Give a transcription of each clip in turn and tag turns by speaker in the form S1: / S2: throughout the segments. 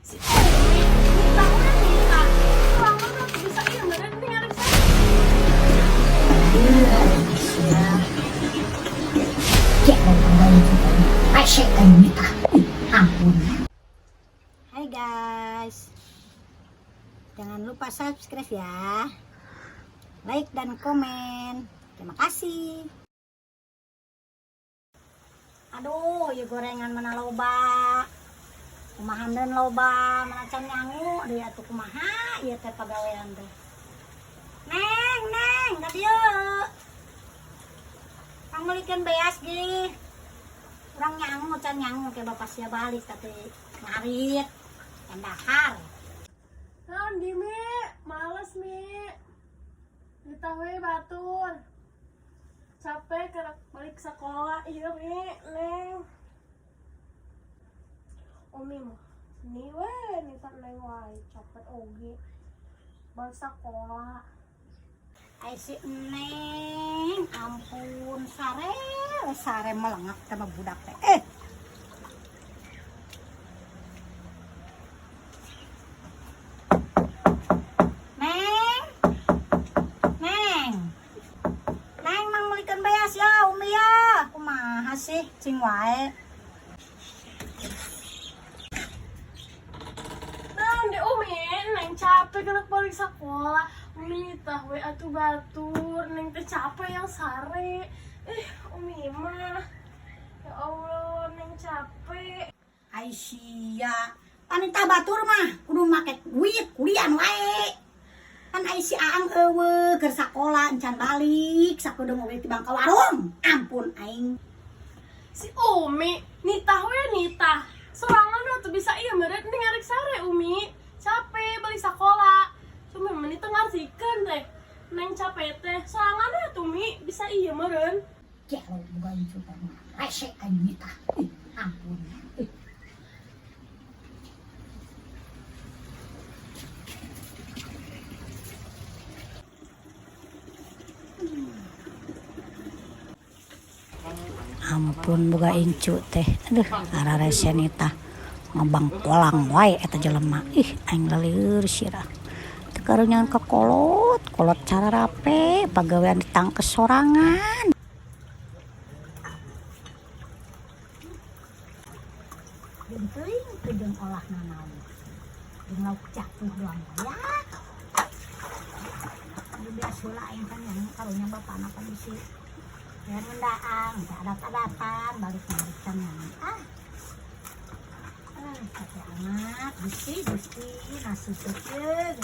S1: Si Umi, tahunya Nita. Sorangan tuh bisa iya meren nih ngarep saya.
S2: Ampun. Hai guys, jangan lupa subscribe ya, like dan komen. Terima kasih. Aduh, ya gorengan mana loba, kumahan dan loba, mana can nyangu, dia tuh kumaha, ya teh pagawean teh. Neng, gak dia. Kamu ikan beas gih. Orang nyangu, can nyangu ke bapak sia balik tapi ngarit, endahar.
S1: Nanti Mi, males Mi. Ditahui batur. Capek karena balik sekolah, iya Mi, Neng. Umi mah, nih weh, Nita Neng wae, capek oge. Balik sekolah.
S2: Ai si Neng, ampun, sare melengak sama budak teh. Neng mang melikan beas ya, Umi ya. Kumaha sih, cing wae.
S1: Nanti Umi, Neng capek karena balik sekolah. Umi tahu atuh batur, Neng teh capek yang sare. Umi mah, ya Allah, Neng capek.
S2: Ai sia, panita batur mah kudu make duit kuliah wae. Kan ai si Aang eueuh keur sakola encan balik sakudu ngobrol ti bangka warung. Ampun aing.
S1: Si Umi, Nita we Nita. Sorangan tuh bisa iya meureun ning ngarek sare Umi. Capek balik sekolah. Cuma menit ngarsikeun teh. Neng capek teh. Sorangan tuh Umi bisa iya meureun.
S2: Kalau bukan juga mah rese aing Nita. Ampun. Ampun boga incu teh. Aduh, ararese Nita. Ngabang polang wae eta jelema. Ih, aing lalieur sirah. Teu karunyaan ka kolot cara rape, pagawean ditangkes sorangan. Jeung teuing teu jeung olah nanaon. Jeung lauk cakuh doang ya. Di beas heula aing kan yang karunya bapana kan bisi. Ya mendaang, adat-adatan, balik-balik kan yang capek amat, gusti, nasi sekeun.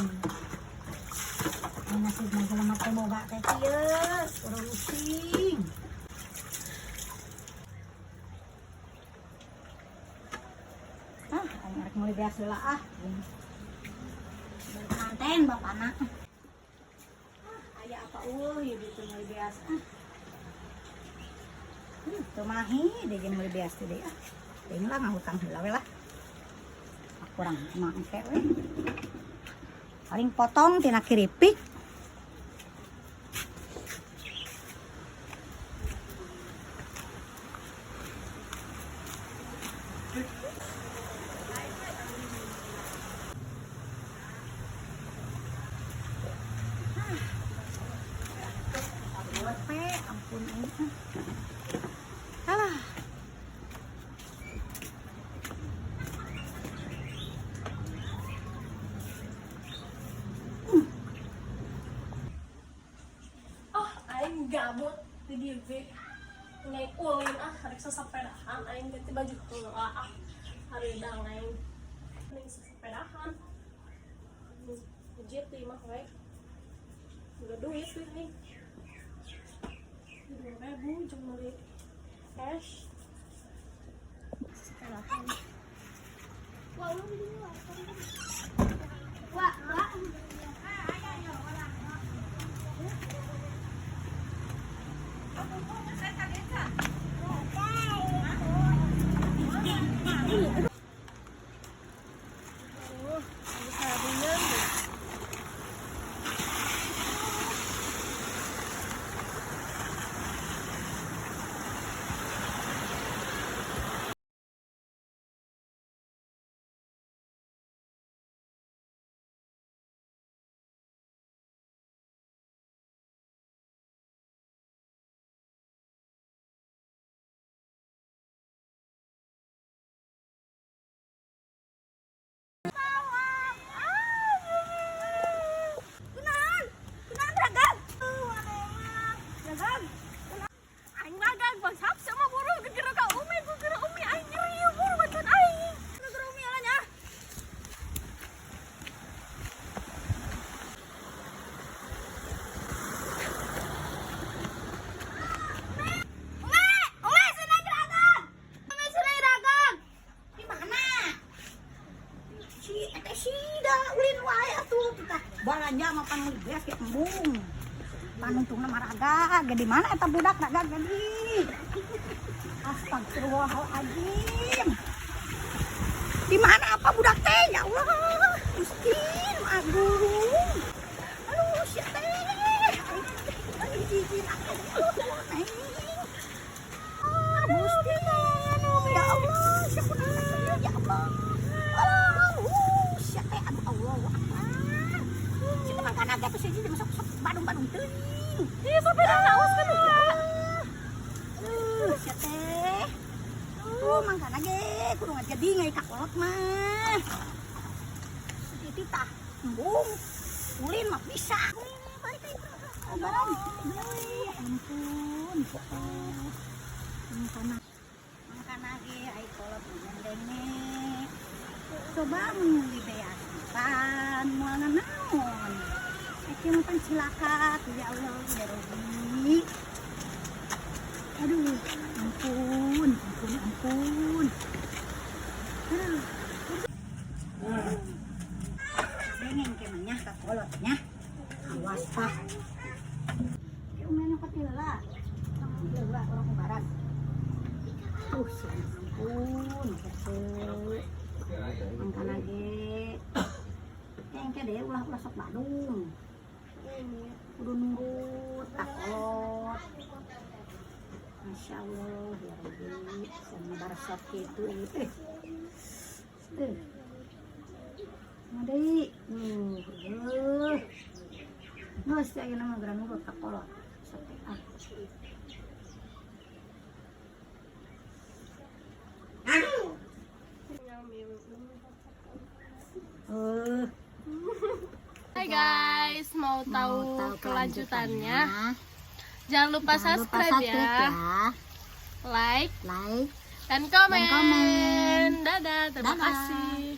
S2: Nasi jelema teh boga teh kieu, pusing. Aing rek mulai beas heula Balik manten bapana. Aya apa ieu ditu mulai beas Tumahi deh jeung meuli beas teh deh. Teuing lah ngahutang heula we lah. Kurang mangke we. Paling potong tina kiripik. Ampun ini. Alah.
S1: Aing gabut di dieu ge. Naik ulin rek sasapedahan aing ganti baju heula hareudang aing. Ning sasapedahan. Jet di mah we. Udah duit we ning. 2.000 jeung meuli cash. Sasapedahan. Wah, lu di luar. Wah, bang sapsa mah buru gara ka umi gara umi aing nyeri buru bantuan aing gara umi alanya
S2: balanja mah pan beas ya embung panuntung nama raga gede mana eta budak raga gede astagfirullahaladzim di mana apa budak teh ya Allah miskin agung aduh sia teh izin aku Gusti ya Allah syukur ya Allah sia teh Allah kan agak tuh sih masuk badung-badung teuing.
S1: Iya sampai dah naos kan ya.
S2: Sia teh. Mangkana ge kudu ngajadi ngai ka kolot mah. Seperti tah embung. Ulin mah bisa. Balik deui. Barang. Ampun. Mangkana ge ai kolot ngendenge. Coba muli beasan moal naon. Yang makan silakat ya Allah ya Rabbi. Aduh, ampun. Aduh. Pengen kemanya ke kolotnya. Awas pak. Kayak umenya patila. Patila orang kebaran. Ampun. Angkan lagi. Yang deh ulah sok Badung. Kudu nurut takut. Masya Allah ya Rabbi sama barsat gitu Madi nus ya nama geran nurut takolot sate
S1: Hai guys, mau tahu kelanjutannya? Jangan lupa subscribe ya. Like dan komen. Dadah, terima kasih.